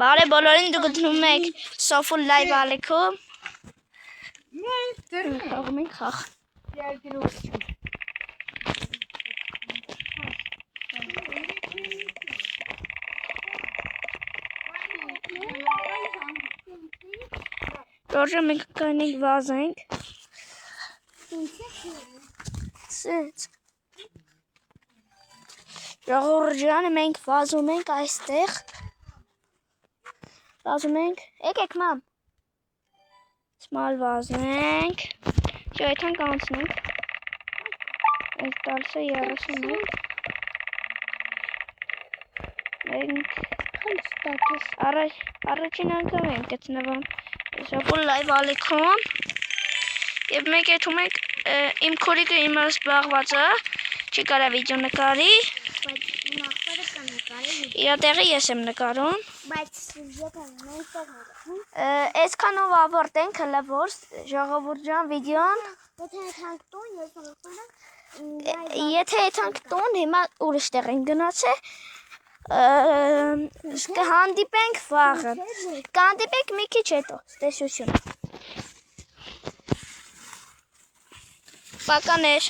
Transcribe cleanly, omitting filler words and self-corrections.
Բարի բոլորին դուք գտնում եք Սոֆուլ լայվ ալիքում խաղում ենք խաղ Ռոժը մենք կանենք վազենք Ժողովուրդյանը մենք վազում ենք այստեղ Վազում ենք, եկեք մամ Սմալ վազենք Չէ, այդան կանցնենք Ենք տալս է 31 Առաջին անգամ ենք գտնվում Սոֆուլ լայվ ալիքում Եվ մենք եթում ենք իմ քորիկը իմը զբաղված է Չի կարա վիդեո նկարի Իրա տեղի ես եմ նկարում Այսքանով ավարտենք հլը որ ժողովուրդյան վիդեոն Եթե եթանք տուն հիմա ուրիշ տեղ ենք գնացել Կհանդիպենք վաղը Կհանդիպենք մի քիչ հետո Տեսություն Պականեր